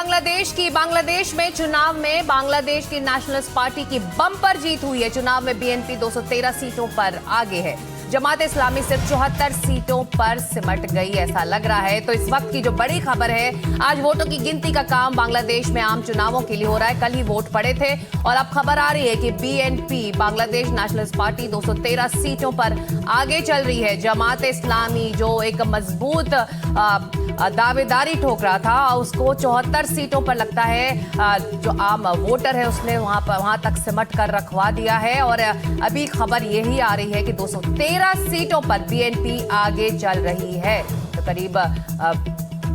बांग्लादेश में चुनाव में बांग्लादेश की नेशनलिस्ट पार्टी की बम्पर जीत हुई है। चुनाव में बीएनपी 213 सीटों पर आगे है। जमात इस्लामी सिर्फ 74 सीटों पर सिमट गई, ऐसा लग रहा है। तो इस वक्त की जो बड़ी खबर है, आज वोटों की गिनती का काम बांग्लादेश में आम चुनावों के लिए हो रहा है। कल ही वोट पड़े थे और अब खबर आ रही है कि बीएनपी बांग्लादेश नेशनलिस्ट पार्टी 213 सीटों पर आगे चल रही है। जमात इस्लामी जो एक मजबूत दावेदारी ठोक रहा था, उसको 74 सीटों पर लगता है जो आम वोटर है उसने वहां तक सिमट कर रखवा दिया है। और अभी खबर यही आ रही है कि 213 सीटों पर बीएनपी आगे चल रही है। तो करीब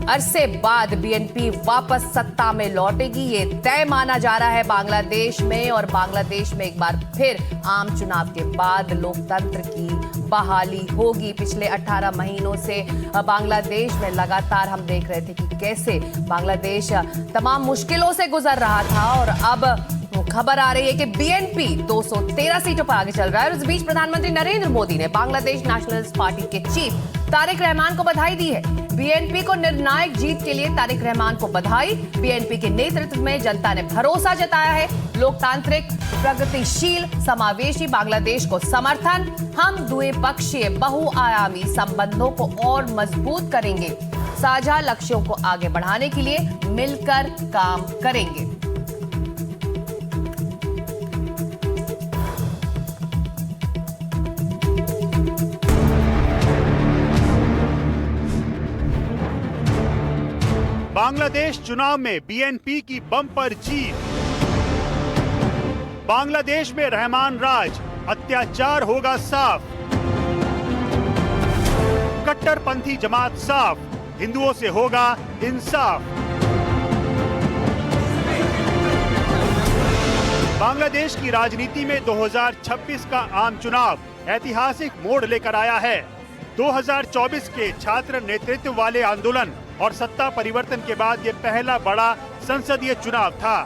अरसे बाद बीएनपी वापस सत्ता में लौटेगी, ये तय माना जा रहा है बांग्लादेश में। और बांग्लादेश में एक बार फिर आम चुनाव के बाद लोकतंत्र की बहाली होगी। पिछले 18 महीनों से बांग्लादेश में लगातार हम देख रहे थे कि कैसे बांग्लादेश तमाम मुश्किलों से गुजर रहा था और अब खबर आ रही है कि बीएनपी 213 सीटों पर आगे चल रहा है। और इस बीच प्रधानमंत्री नरेंद्र मोदी ने बांग्लादेश नेशनलिस्ट पार्टी के चीफ तारिक रहमान को बधाई दी है। बीएनपी को निर्णायक जीत के लिए तारिक रहमान को बधाई। बीएनपी के नेतृत्व में जनता ने भरोसा जताया है। लोकतांत्रिक, प्रगतिशील, समावेशी बांग्लादेश को समर्थन। हम द्विपक्षीय बहुआयामी संबंधों को और मजबूत करेंगे। साझा लक्ष्यों को आगे बढ़ाने के लिए मिलकर काम करेंगे। बांग्लादेश चुनाव में बीएनपी की बम्पर जीत। बांग्लादेश में रहमान राज, अत्याचार होगा साफ। कट्टरपंथी जमात साफ, हिंदुओं से होगा इंसाफ। बांग्लादेश की राजनीति में 2026 का आम चुनाव ऐतिहासिक मोड़ लेकर आया है। 2024 के छात्र नेतृत्व वाले आंदोलन और सत्ता परिवर्तन के बाद ये पहला बड़ा संसदीय चुनाव था।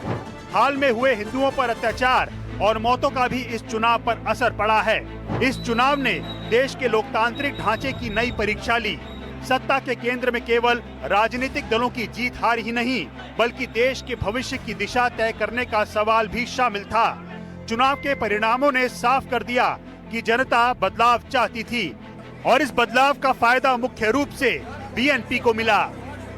हाल में हुए हिंदुओं पर अत्याचार और मौतों का भी इस चुनाव पर असर पड़ा है। इस चुनाव ने देश के लोकतांत्रिक ढांचे की नई परीक्षा ली। सत्ता के केंद्र में केवल राजनीतिक दलों की जीत हार ही नहीं, बल्कि देश के भविष्य की दिशा तय करने का सवाल भी शामिल था। चुनाव के परिणामों ने साफ कर दिया कि जनता बदलाव चाहती थी और इस बदलाव का फायदा मुख्य रूप से बीएनपी को मिला।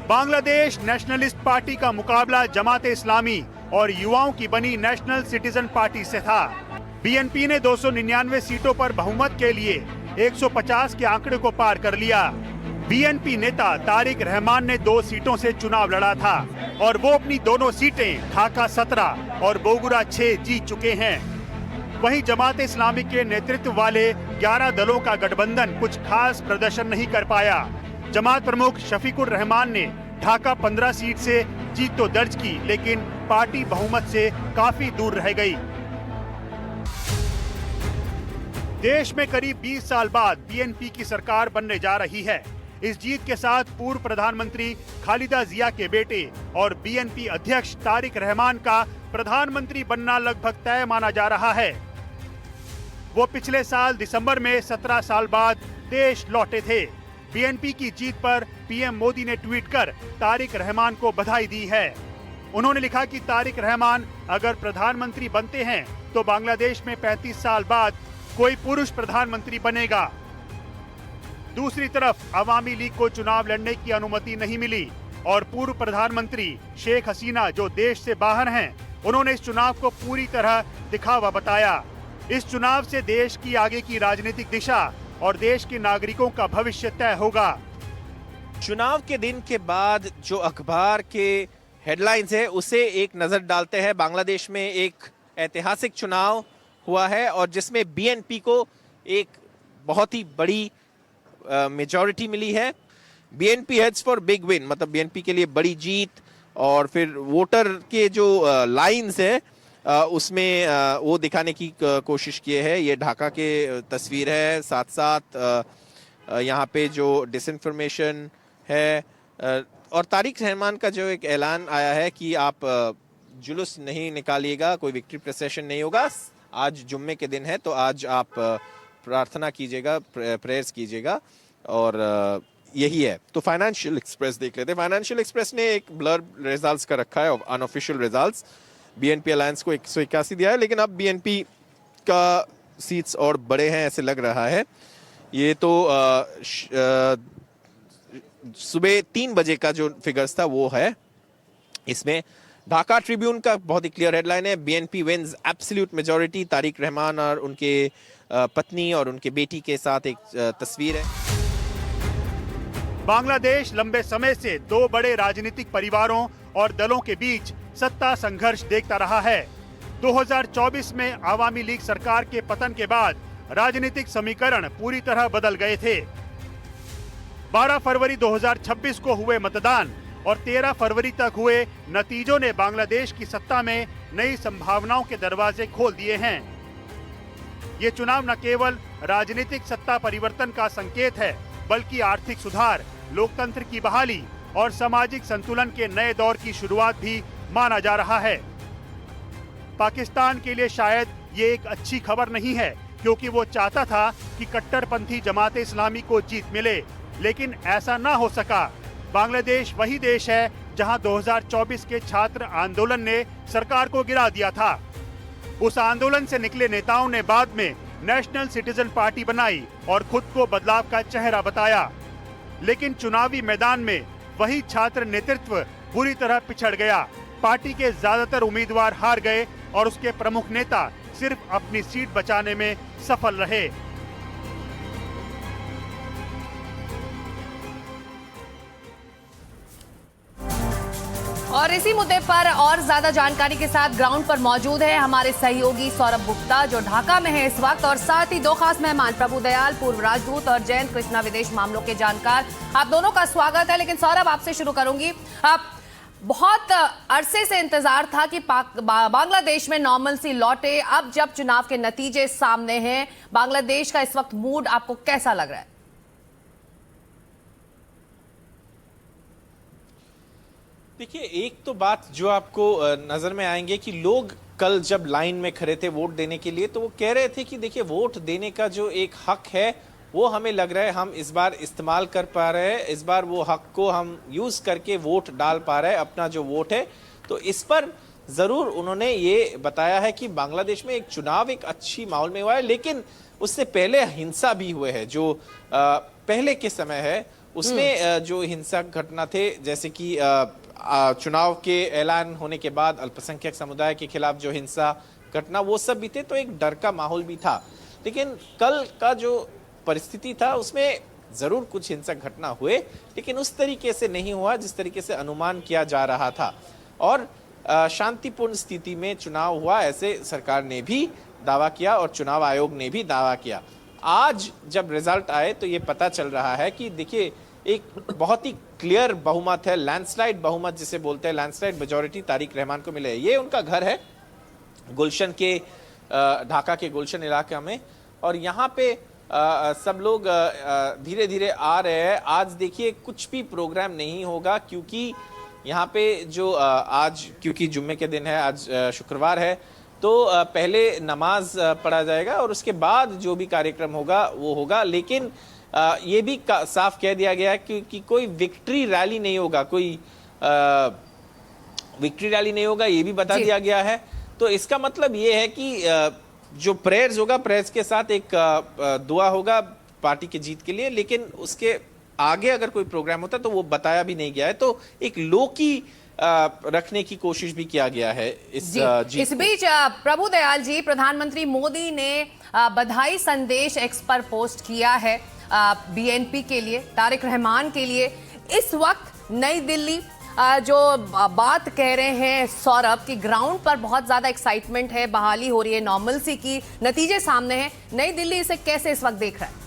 बांग्लादेश नेशनलिस्ट पार्टी का मुकाबला जमात इस्लामी और युवाओं की बनी नेशनल सिटीजन पार्टी से था। बीएनपी ने 299 सीटों पर बहुमत के लिए 150 के आंकड़े को पार कर लिया। बीएनपी नेता तारिक रहमान ने 2 सीटों से चुनाव लड़ा था और वो अपनी दोनों सीटें ढाका 17 और बोगुरा 6 जीत चुके हैं। वहीं जमात इस्लामी के नेतृत्व वाले 11 दलों का गठबंधन कुछ खास प्रदर्शन नहीं कर पाया। जमात प्रमुख शफीकुर रहमान ने ढाका 15 सीट से जीत तो दर्ज की, लेकिन पार्टी बहुमत से काफी दूर रह गई। देश में करीब 20 साल बाद बीएनपी की सरकार बनने जा रही है। इस जीत के साथ पूर्व प्रधानमंत्री खालिदा जिया के बेटे और बीएनपी अध्यक्ष तारिक रहमान का प्रधानमंत्री बनना लगभग तय माना जा रहा है। वो पिछले साल दिसंबर में 17 साल बाद देश लौटे थे। बीएनपी की जीत पर पीएम मोदी ने ट्वीट कर तारिक रहमान को बधाई दी है। उन्होंने लिखा कि तारिक रहमान अगर प्रधानमंत्री बनते हैं तो बांग्लादेश में 35 साल बाद कोई पुरुष प्रधानमंत्री बनेगा। दूसरी तरफ अवामी लीग को चुनाव लड़ने की अनुमति नहीं मिली और पूर्व प्रधानमंत्री शेख हसीना जो देश से बाहर हैं, उन्होंने इस चुनाव को पूरी तरह दिखावा बताया। इस चुनाव से देश की आगे की राजनीतिक दिशा और देश के नागरिकों का भविष्य तय होगा। चुनाव के दिन के बाद जो अखबार के हेडलाइंस है उसे एक नजर डालते हैं। बांग्लादेश में एक ऐतिहासिक चुनाव हुआ है और जिसमें बीएनपी को एक बहुत ही बड़ी मेजॉरिटी मिली है। BNP heads for big win, मतलब बीएनपी के लिए बड़ी जीत। और फिर वोटर के जो लाइंस है उसमें वो दिखाने की कोशिश किए है। ये ढाका के तस्वीर है, साथ साथ यहाँ पे जो डिसइंफॉर्मेशन है। और तारिक रहमान का जो एक ऐलान आया है कि आप जुलूस नहीं निकालिएगा, कोई विक्ट्री प्रोसेशन नहीं होगा। आज जुम्मे के दिन है तो आज आप प्रार्थना कीजिएगा, प्रेयर्स कीजिएगा। और यही है। तो फाइनेंशियल एक्सप्रेस देख लेते हैं। फाइनेंशियल एक्सप्रेस ने एक ब्लर रिजल्ट्स का रखा है, अनऑफिशियल रिजल्ट्स। बीएनपी अलायंस को 181 दिया है, लेकिन अब बीएनपी का सीट्स और बड़े हैं ऐसे लग रहा है। ये तो सुबह 3 बजे का जो फिगर्स था वो है। इसमें ढाका ट्रिब्यून का बहुत ही क्लियर हेडलाइन है, BNP wins absolute majority. Tarique Rahman और उनके पत्नी और उनके बेटी के साथ एक तस्वीर है। बांग्लादेश लंबे समय से 2 बड़े राजनीतिक परिवारों और दलों के बीच सत्ता संघर्ष देखता रहा है। 2024 में आवामी लीग सरकार के पतन के बाद राजनीतिक समीकरण पूरी तरह बदल गए थे। 12 फरवरी 2026 को हुए मतदान और 13 फरवरी तक हुए नतीजों ने बांग्लादेश की सत्ता में नई संभावनाओं के दरवाजे खोल दिए हैं। ये चुनाव न केवल राजनीतिक सत्ता परिवर्तन का संकेत है, बल्कि आर्थिक सुधार, लोकतंत्र की बहाली और सामाजिक संतुलन के नए दौर की शुरुआत भी माना जा रहा है। पाकिस्तान के लिए शायद ये एक अच्छी खबर नहीं है, क्योंकि वो चाहता था कि कट्टरपंथी जमात इस्लामी को जीत मिले, लेकिन ऐसा ना हो सका। बांग्लादेश वही देश है जहां 2024 के छात्र आंदोलन ने सरकार को गिरा दिया था। उस आंदोलन से निकले नेताओं ने बाद में नेशनल सिटीजन पार्टी बनाई और खुद को बदलाव का चेहरा बताया, लेकिन चुनावी मैदान में वही छात्र नेतृत्व बुरी तरह पिछड़ गया। पार्टी के ज्यादातर उम्मीदवार हार गए और उसके प्रमुख नेता सिर्फ अपनी सीट बचाने में सफल रहे। और इसी मुद्दे पर और ज्यादा जानकारी के साथ ग्राउंड पर मौजूद है हमारे सहयोगी सौरभ गुप्ता, जो ढाका में है इस वक्त, और साथ ही 2 खास मेहमान प्रभु दयाल, पूर्व राजदूत, और जयंत कृष्णा, विदेश मामलों के जानकार। आप दोनों का स्वागत है। लेकिन सौरभ, आपसे शुरू करूंगी। बहुत अरसे से इंतजार था कि बांग्लादेश में नॉर्मलसी लौटे। अब जब चुनाव के नतीजे सामने हैं, बांग्लादेश का इस वक्त मूड आपको कैसा लग रहा है? देखिए, एक तो बात जो आपको नजर में आएंगे कि लोग कल जब लाइन में खड़े थे वोट देने के लिए, तो वो कह रहे थे कि देखिए, वोट देने का जो एक हक है वो हमें लग रहा है हम इस बार इस्तेमाल कर पा रहे हैं। इस बार वो हक को हम यूज करके वोट डाल पा रहे हैं, अपना जो वोट है। तो इस पर जरूर उन्होंने ये बताया है कि बांग्लादेश में एक चुनाव एक अच्छी माहौल में हुआ है, लेकिन उससे पहले हिंसा भी हुए है। जो पहले के समय है उसमें जो हिंसक घटना थे, जैसे कि चुनाव के ऐलान होने के बाद अल्पसंख्यक समुदाय के खिलाफ जो हिंसा घटना, वो सब भी थे। तो एक डर का माहौल भी था। लेकिन कल का जो परिस्थिति था उसमें जरूर कुछ हिंसक घटना हुए, लेकिन उस तरीके से नहीं हुआ जिस तरीके से अनुमान किया जा रहा था। और शांतिपूर्ण स्थिति में चुनाव हुआ, ऐसे सरकार ने भी दावा किया और चुनाव आयोग ने भी दावा किया। आज जब रिजल्ट आए तो ये पता चल रहा है कि देखिए, एक बहुत ही क्लियर बहुमत है, लैंडस्लाइड बहुमत जिसे बोलते हैं, लैंडस्लाइड मेजॉरिटी तारिक रहमान को मिले है। ये उनका घर है गुलशन के, ढाका के गुलशन इलाके में, और यहाँ पे सब लोग धीरे धीरे आ रहे हैं। आज देखिए, कुछ भी प्रोग्राम नहीं होगा, क्योंकि यहाँ पे जो आज, क्योंकि जुम्मे के दिन है, आज शुक्रवार है, तो पहले नमाज पढ़ा जाएगा और उसके बाद जो भी कार्यक्रम होगा वो होगा। लेकिन ये भी साफ कह दिया गया है कि कोई विक्ट्री रैली नहीं होगा, कोई विक्ट्री रैली नहीं होगा, ये भी बता दिया गया है। तो इसका मतलब ये है कि जो प्रेयर्स होगा, प्रेयर्स के साथ एक दुआ होगा पार्टी की जीत के लिए, लेकिन उसके आगे अगर कोई प्रोग्राम होता तो वो बताया भी नहीं गया है। तो एक लोकी रखने की कोशिश भी किया गया है इस जीत। इस बीच प्रभु दयाल जी, प्रधानमंत्री मोदी ने बधाई संदेश एक्स पर पोस्ट किया है बीएनपी के लिए, तारिक रहमान के लिए। इस वक्त नई दिल्ली जो बात कह रहे हैं सौरभ की, ग्राउंड पर बहुत ज्यादा एक्साइटमेंट है, बहाली हो रही है नॉर्मलसी की, नतीजे सामने हैं। नई दिल्ली इसे कैसे इस वक्त देख रहा है?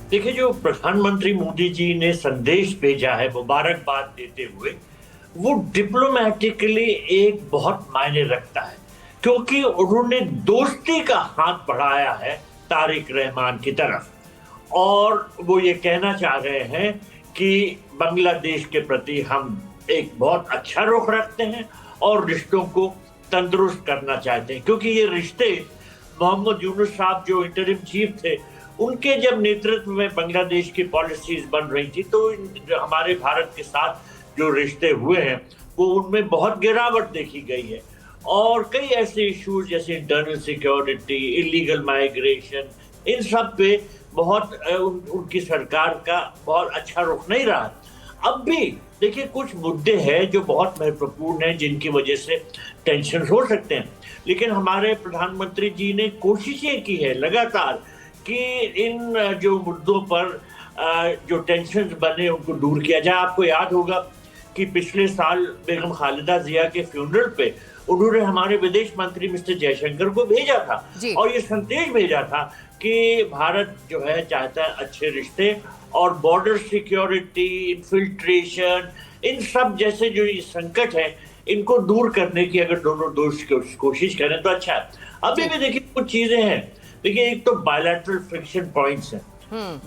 देखिए, जो प्रधानमंत्री मोदी जी ने संदेश भेजा है मुबारकबाद देते हुए, वो डिप्लोमेटिकली एक बहुत मायने रखता है, क्योंकि उन्होंने दोस्ती का हाथ बढ़ाया है तारिक रहमान की तरफ, और वो ये कहना चाह रहे हैं कि बांग्लादेश के प्रति हम एक बहुत अच्छा रुख रखते हैं और रिश्तों को तंदुरुस्त करना चाहते हैं। क्योंकि ये रिश्ते, मोहम्मद यूनुस साहब जो इंटरिम चीफ थे, उनके जब नेतृत्व में बांग्लादेश की पॉलिसीज बन रही थी तो जो हमारे भारत के साथ जो रिश्ते हुए हैं वो उनमें बहुत गिरावट देखी गई है। और कई ऐसे इश्यूज जैसे इंटरनल सिक्योरिटी, इलीगल माइग्रेशन, इन सब पे बहुत उनकी सरकार का बहुत अच्छा रुख नहीं रहा। अब भी देखिए कुछ मुद्दे हैं जो बहुत महत्वपूर्ण हैं जिनकी वजह से टेंशन हो सकते हैं, लेकिन हमारे प्रधानमंत्री जी ने कोशिशें की है लगातार कि इन जो मुद्दों पर जो टेंशन बने उनको दूर किया जाए। आपको याद होगा कि पिछले साल बेगम खालिदा जिया के फ्यूनरल पे उन्होंने हमारे विदेश मंत्री मिस्टर जयशंकर को भेजा था और ये संदेश भेजा था कि भारत जो है चाहता है अच्छे रिश्ते और बॉर्डर सिक्योरिटी, इन्फिल्ट्रेशन, इन सब जैसे जो ये संकट है इनको दूर करने की अगर दोनों देश कोशिश करें तो अच्छा है। अभी भी देखिए कुछ चीजें हैं। देखिए एक तो बायलैटरल फ्रिक्शन पॉइंट्स हैं,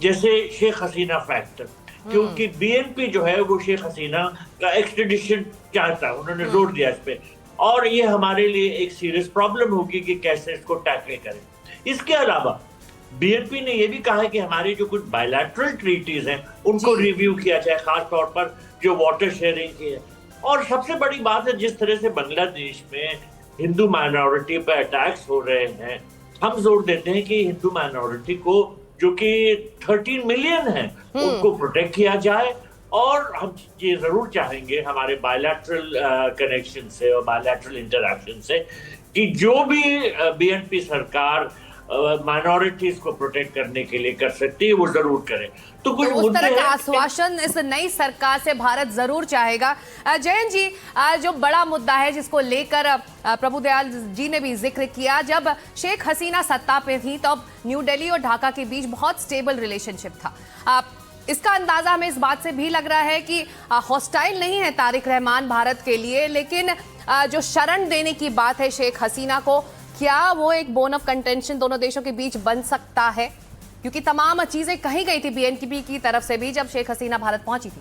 जैसे शेख हसीना फैक्टर, क्योंकि बीएनपी जो है वो शेख हसीना का एक्सट्रेडिशन चाहता है, उन्होंने जोर दिया इस पे, और ये हमारे लिए एक सीरियस प्रॉब्लम होगी कि कैसे इसको टैकल करें। इसके अलावा बीएनपी ने ये भी कहा है कि हमारी जो कुछ बायलैटरल ट्रीटीज हैं उनको रिव्यू किया जाए, खास तौर पर जो वाटर शेयरिंग की है। और सबसे बड़ी बात है जिस तरह से बांग्लादेश में हिंदू माइनॉरिटी पर अटैक्स हो रहे हैं, हम जोर देते हैं कि हिंदू माइनॉरिटी को जो कि 13 मिलियन है उनको प्रोटेक्ट किया जाए। और हम ये जरूर चाहेंगे हमारे बायलैटरल कनेक्शन से और बायलैटरल इंटरैक्शन से कि जो भी बीएनपी सरकार माइनॉरिटीज को प्रोटेक्ट करने के लिए कर सकती है वो जरूर करे। तो कुछ उस तरह का आश्वासन इस नई सरकार से भारत जरूर चाहेगा। जयंत जी, जो बड़ा मुद्दा है जिसको लेकर प्रभुदयाल जी ने भी जिक्र किया, जब शेख हसीना सत्ता पे थी तो अब न्यू दिल्ली और ढाका के बीच बहुत स्टेबल रिलेशनशिप था। इसका अंदाजा हमें इस बात से भी लग रहा है कि हॉस्टाइल नहीं है तारिक रहमान भारत के लिए, लेकिन जो शरण देने की बात है शेख हसीना को, क्या वो एक बोन ऑफ कंटेंशन दोनों देशों के बीच बन सकता है? क्योंकि तमाम चीजें कही गई थी बीएनपी की तरफ से भी जब शेख हसीना भारत पहुंची थी।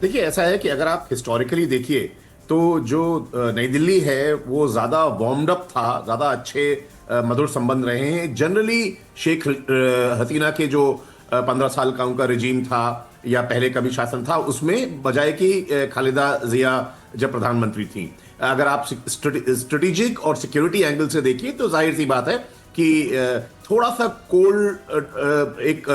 देखिए ऐसा है कि अगर आप हिस्टोरिकली देखिए तो जो नई दिल्ली है वो ज्यादा वार्म्ड अप था, ज्यादा अच्छे मधुर संबंध रहे हैं। जनरली शेख हसीना के जो 15 साल का उनका रिजीम था या पहले का भी शासन था उसमें, बजाय कि खालिदा जिया जब प्रधानमंत्री थी, अगर आप स्ट्रेटेजिक और सिक्योरिटी एंगल से देखिए तो जाहिर सी बात है कि थोड़ा सा कोल्ड एक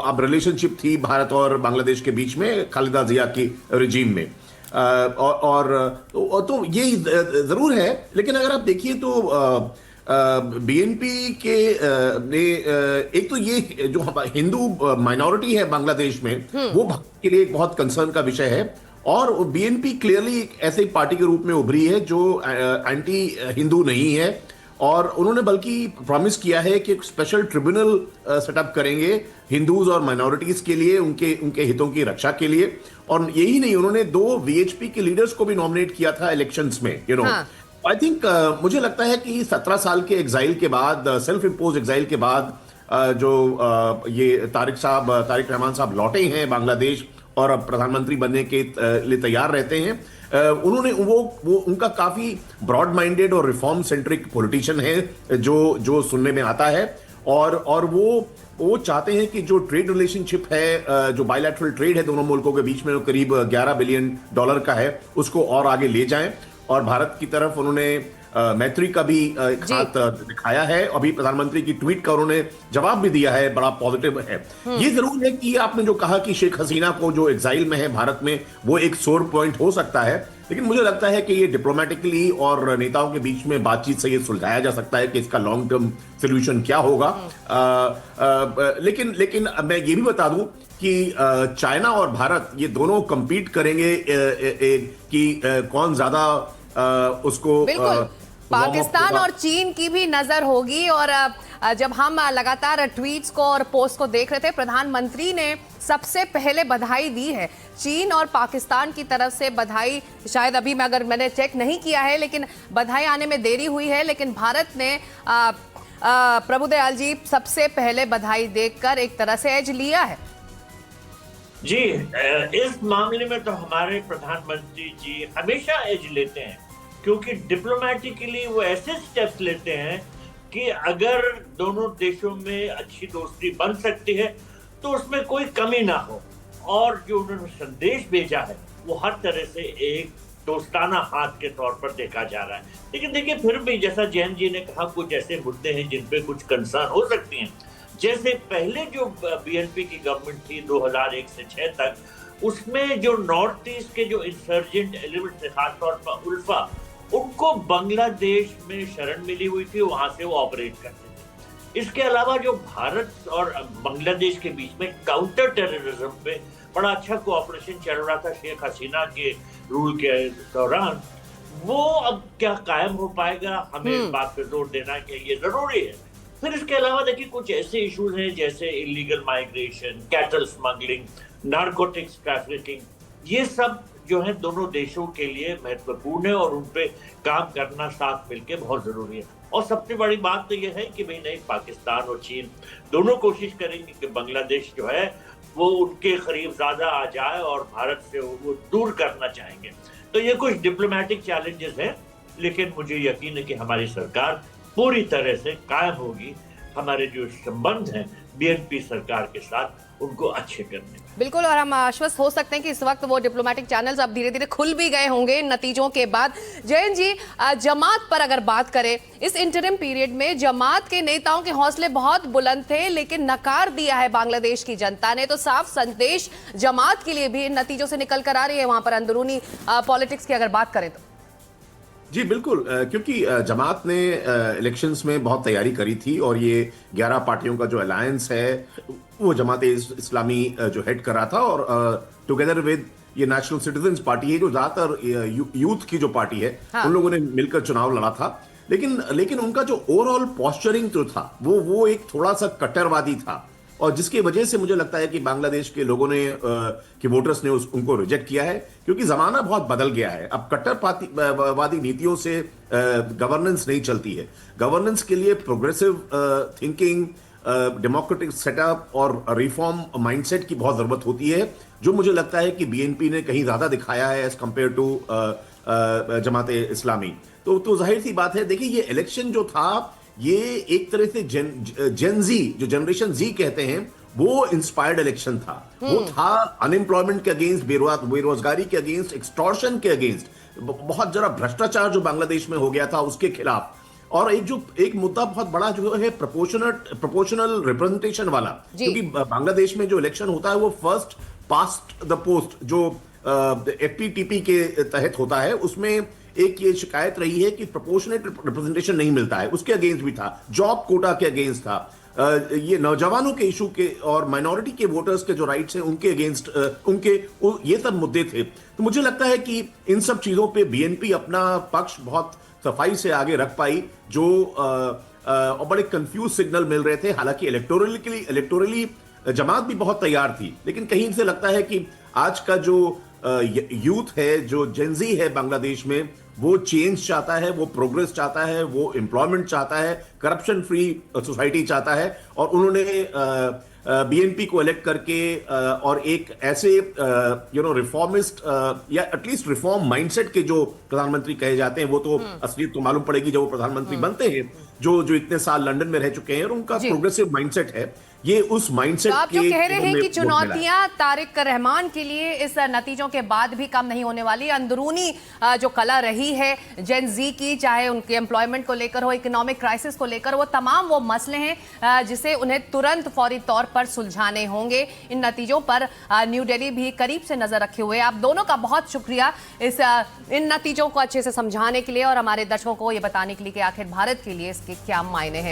अब रिलेशनशिप थी भारत और बांग्लादेश के बीच में खालिदा जिया की रिजीम में। तो ये जरूर है, लेकिन अगर आप देखिए तो बीएनपी के ने एक तो ये जो हिंदू माइनॉरिटी है बांग्लादेश में वो भारत के लिए एक बहुत कंसर्न का विषय है। और बीएनपी क्लियरली एक ऐसे पार्टी के रूप में उभरी है जो एंटी हिंदू नहीं है, और उन्होंने बल्कि प्रॉमिस किया है कि एक स्पेशल ट्रिब्यूनल सेटअप करेंगे हिंदूज और माइनॉरिटीज के लिए, उनके हितों की रक्षा के लिए। और यही नहीं, उन्होंने 2 वीएचपी के लीडर्स को भी नॉमिनेट किया था इलेक्शंस में, यू नो। आई थिंक मुझे लगता है कि 17 साल के एग्जाइल के बाद, सेल्फ इम्पोज एग्जाइल के बाद जो ये तारिक रहमान साहब लौटे हैं बांग्लादेश और अब प्रधानमंत्री बनने के लिए तैयार रहते हैं, उन्होंने वो उनका काफी ब्रॉड माइंडेड और रिफॉर्म सेंट्रिक पॉलिटिशियन है जो सुनने में आता है। और वो चाहते हैं कि जो ट्रेड रिलेशनशिप है, जो बायलैटरल ट्रेड है दोनों मुल्कों के बीच में, वो करीब $11 बिलियन का है, उसको और आगे ले जाएं। और भारत की तरफ उन्होंने मैत्री का भी एक हाथ दिखाया है। अभी प्रधानमंत्री की ट्वीट का उन्होंने जवाब भी दिया है, बड़ा पॉजिटिव है। ये जरूर है कि आपने जो कहा कि शेख हसीना को जो एग्जाइल में है भारत में, वो एक सोर पॉइंट हो सकता है, लेकिन मुझे लगता है कि ये डिप्लोमेटिकली और नेताओं के बीच में बातचीत से ये सुलझाया जा सकता है कि इसका लॉन्ग टर्म सोल्यूशन क्या होगा। लेकिन मैं ये भी बता दूं कि चाइना और भारत ये दोनों compete करेंगे कि कौन ज्यादा उसको पाकिस्तान और चीन की भी नजर होगी। और जब हम लगातार ट्वीट्स को और पोस्ट को देख रहे थे, प्रधानमंत्री ने सबसे पहले बधाई दी है। चीन और पाकिस्तान की तरफ से बधाई शायद अभी अगर मैंने चेक नहीं किया है, लेकिन बधाई आने में देरी हुई है। लेकिन भारत ने प्रभुदयाल जी सबसे पहले बधाई देकर एक तरह से एज लिया है। जी, इस मामले में तो हमारे प्रधानमंत्री जी हमेशा एज लेते हैं, क्योंकि डिप्लोमेटिकली वो ऐसे स्टेप्स लेते हैं कि अगर दोनों देशों में अच्छी दोस्ती बन सकती है तो उसमें कोई कमी ना हो, और जो उन्होंने संदेश भेजा है वो हर तरह से एक दोस्ताना हाथ के तौर पर देखा जा रहा है। लेकिन देखिए, फिर भी जैसा जैन जी ने कहा, कुछ ऐसे मुद्दे हैं जिन पे कुछ कंसर्न हो सकती हैं। जैसे पहले जो बीएनपी की गवर्नमेंट थी 2001 से 6 तक, उसमें जो नॉर्थ ईस्ट के जो इंसर्जेंट एलिमेंट थे, खासतौर पर उल्फा, उनको बांग्लादेश में शरण मिली हुई थी, वहां से वो ऑपरेट करते थे। इसके अलावा जो भारत और बांग्लादेश के बीच में काउंटर टेररिज्म पे बड़ा अच्छा कोऑपरेशन चल रहा था शेख हसीना के रूल के दौरान, वो अब क्या कायम हो पाएगा, हमें इस बात पे जोर देना कि ये जरूरी है। फिर इसके अलावा देखिए, कुछ ऐसे इश्यूज हैं जैसे illegal migration, cattle smuggling, narcotics trafficking, ये सब जो है दोनों देशों के लिए महत्वपूर्ण है और उन पे काम करना साथ मिलकर बहुत जरूरी है। और सबसे बड़ी बात तो यह है कि भाई नहीं, पाकिस्तान और चीन दोनों कोशिश करेंगे कि बांग्लादेश जो है वो उनके करीब ज्यादा आ जाए और भारत से वो दूर करना चाहेंगे। तो ये कुछ डिप्लोमेटिक चैलेंजेस हैं, लेकिन मुझे यकीन है कि हमारी सरकार पूरी तरह से कायम होगी हमारे जो संबंध हैं बीएनपी सरकार के साथ, उनको अच्छे करने। बिल्कुल, और हम आश्वस्त हो सकते हैं कि इस वक्त वो डिप्लोमेटिक चैनल्स अब धीरे धीरे खुल भी गए होंगे इन नतीजों के बाद। जयंत जी, जमात पर अगर बात करें, इस इंटरिम पीरियड में जमात के नेताओं के हौसले बहुत बुलंद थे, लेकिन नकार दिया है बांग्लादेश की जनता ने। तो साफ संदेश जमात के लिए भी इन नतीजों से निकल कर आ रही है वहां पर अंदरूनी पॉलिटिक्स की अगर बात करें तो। जी बिल्कुल, क्योंकि जमात ने इलेक्शंस में बहुत तैयारी करी थी और ये 11 पार्टियों का जो अलायंस है वो जमात इस्लामी जो हेड कर रहा था, और टुगेदर विद ये नेशनल सिटीजन्स पार्टी है जो ज्यादातर यूथ की जो पार्टी है, हाँ। उन लोगों ने मिलकर चुनाव लड़ा था। लेकिन उनका जो ओवरऑल पोस्चरिंग जो था वो एक थोड़ा सा कट्टरवादी था, और जिसकी वजह से मुझे लगता है कि बांग्लादेश के लोगों ने कि वोटर्स ने उनको रिजेक्ट किया है, क्योंकि जमाना बहुत बदल गया है। अब कट्टरवादी नीतियों से गवर्नेंस नहीं चलती है। गवर्नेंस के लिए प्रोग्रेसिव थिंकिंग, डेमोक्रेटिक सेटअप और रिफॉर्म माइंडसेट की बहुत जरूरत होती है, जो मुझे लगता है कि बीएनपी ने कहीं ज्यादा दिखाया है as compare to Jamaat Islami. तो जाहिर सी बात है, देखिए ये इलेक्शन जो था ये एक तरह से जेन जी, जो जनरेशन जी कहते हैं, वो इंस्पायर्ड इलेक्शन था। वो था अनएम्प्लॉयमेंट के अगेंस्ट, बेरोजगारी के अगेंस्ट, एक्सटॉर्शन के अगेंस्ट, बहुत जरा भ्रष्टाचार जो बांग्लादेश में हो गया था उसके खिलाफ। और एक मुद्दा बहुत बड़ा जो है प्रोपोर्शनल रिप्रेजेंटेशन वाला, क्योंकि बांग्लादेश में जो इलेक्शन होता है वो फर्स्ट पास्ट द पोस्ट जो एफपीटीपी के तहत होता है, उसमें एक ये शिकायत रही है कि प्रोपोर्शनेट रिप्रेजेंटेशन नहीं मिलता है, उसके अगेंस्ट भी था। जॉब कोटा के अगेंस्ट था, ये नौजवानों के इशू के और माइनॉरिटी के वोटर्स के जो राइट्स हैं उनके अगेंस्ट ये सब मुद्दे थे। तो मुझे लगता है कि इन सब चीजों पे बीएनपी अपना पक्ष बहुत सफाई से आगे रख पाई, जो बड़े कंफ्यूज सिग्नल मिल रहे थे। हालांकि इलेक्टोरली जमात भी बहुत तैयार थी, लेकिन कहीं से लगता है कि आज का जो यूथ है, जो जेनजी है बांग्लादेश में, वो चेंज चाहता है, वो प्रोग्रेस चाहता है, वो एम्प्लॉयमेंट चाहता है, करप्शन फ्री सोसाइटी चाहता है, और उन्होंने बीएनपी को इलेक्ट करके और एक ऐसे रिफॉर्मिस्ट या एटलीस्ट रिफॉर्म माइंडसेट के जो प्रधानमंत्री कहे जाते हैं, वो तो असलियत तो मालूम पड़ेगी जब वो प्रधानमंत्री बनते हैं, जो इतने साल लंदन में रह चुके हैं, और उनका प्रोग्रेसिव माइंडसेट है। ये उस माइंडसेट तो आप जो कह रहे हैं कि है। चुनौतियां तारिक रहमान के लिए इस नतीजों के बाद भी कम नहीं होने वाली। अंदरूनी जो कला रही है जेन जी की, चाहे उनके एम्प्लॉयमेंट को लेकर हो, इकोनॉमिक क्राइसिस को लेकर, वो तमाम वो मसले हैं जिसे उन्हें तुरंत फौरी तौर पर सुलझाने होंगे। इन नतीजों पर न्यू दिल्ली भी करीब से नजर रखे हुए। आप दोनों का बहुत शुक्रिया इन नतीजों को अच्छे से समझाने के लिए और हमारे दर्शकों को ये बताने के लिए कि आखिर भारत के लिए इसके क्या मायने हैं।